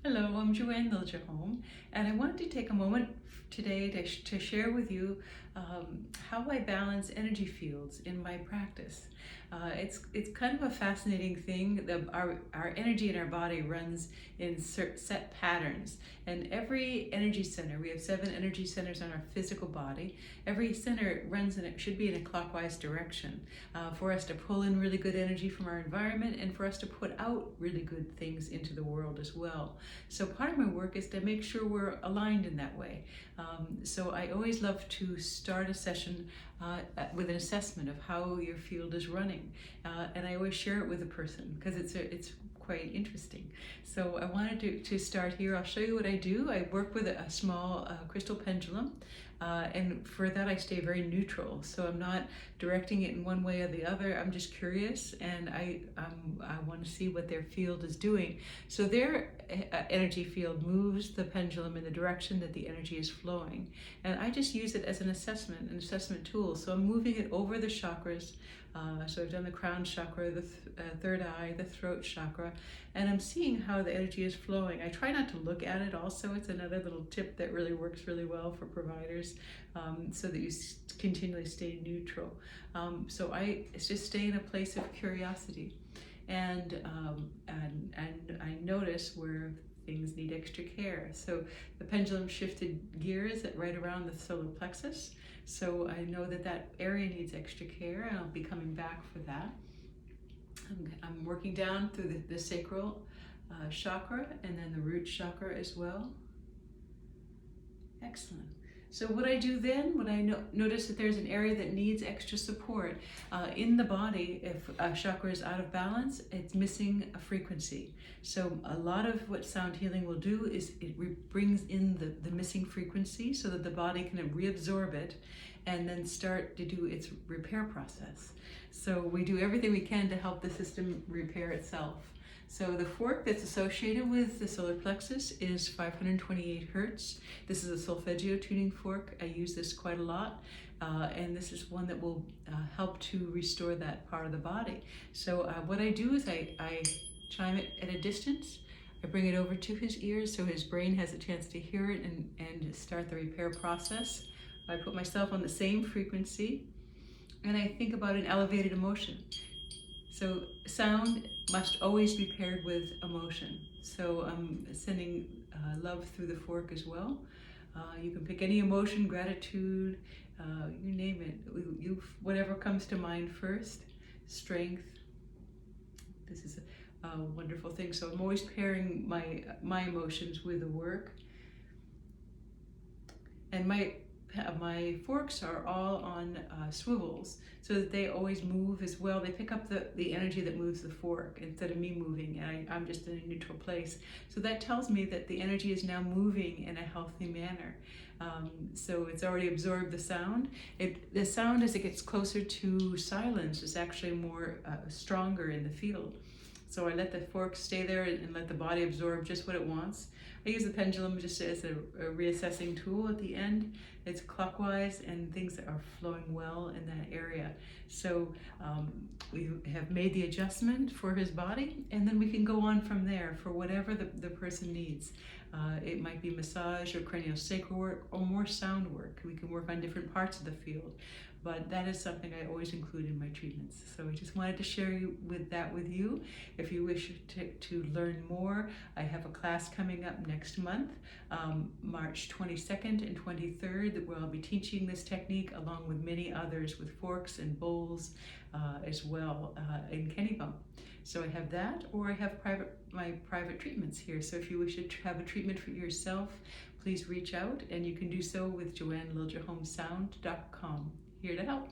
Hello, I'm Joanne Liljeholm, and I wanted to take a moment today to share with you how I balance energy fields in my practice. It's kind of a fascinating thing. Our energy in our body runs in set patterns, and every energy center, we have 7 energy centers on our physical body. Every center runs in it should be in a clockwise direction for us to pull in really good energy from our environment and for us to put out really good things into the world as well. So part of my work is to make sure we're aligned in that way. So I always love to start a session with an assessment of how your field is running, and I always share it with a person because it's quite interesting. So I wanted to start here. I'll show you what I do. I work with a small crystal pendulum, and for that I stay very neutral. So I'm not directing it in one way or the other. I'm just curious, and I want to see what their field is doing. So their energy field moves the pendulum in the direction that the energy is flowing, and I just use it as an assessment tool. So I'm moving it over the chakras. So I've done the crown chakra, the third eye, the throat chakra, and I'm seeing how the energy is flowing. I try not to look at it also. It's another little tip that really works really well for providers, so that you continually stay neutral. So I just stay in a place of curiosity, and I notice where things need extra care. So the pendulum shifted gears at right around the solar plexus. So I know that that area needs extra care, and I'll be coming back for that. I'm working down through the sacral chakra and then the root chakra as well. Excellent. So what I do then, when I notice that there's an area that needs extra support in the body, if a chakra is out of balance, it's missing a frequency. So a lot of what sound healing will do is it brings in the missing frequency so that the body can reabsorb it and then start to do its repair process. So we do everything we can to help the system repair itself. So the fork that's associated with the solar plexus is 528 hertz. This is a Solfeggio tuning fork. I use this quite a lot, and this is one that will help to restore that part of the body. So what I do is I chime it at a distance. I bring it over to his ears so his brain has a chance to hear it and start the repair process. I put myself on the same frequency, and I think about an elevated emotion. So sound must always be paired with emotion. So I'm sending love through the fork as well. You can pick any emotion, gratitude, you name it. Whatever comes to mind first. Strength. This is a wonderful thing. So I'm always pairing my emotions with the work. And my forks are all on swivels so that they always move as well. They pick up the energy that moves the fork instead of me moving, and I'm just in a neutral place. So that tells me that the energy is now moving in a healthy manner. So it's already absorbed the sound. The sound, as it gets closer to silence, is actually more stronger in the field. So I let the fork stay there and let the body absorb just what it wants. I use the pendulum just as a reassessing tool at the end. It's clockwise and things are flowing well in that area. So we have made the adjustment for his body, and then we can go on from there for whatever the person needs. It might be massage or craniosacral work or more sound work. We can work on different parts of the field, but that is something I always include in my treatments. So I just wanted to share that with you. If you wish to learn more, I have a class coming up next month, March 22nd and 23rd, where I'll be teaching this technique along with many others with forks and bowls as well in Kennebunk. So I have that, or I have my private treatments here. So if you wish to have a treatment for yourself, please reach out, and you can do so with JoanneLiljeholmSound.com. Here to help.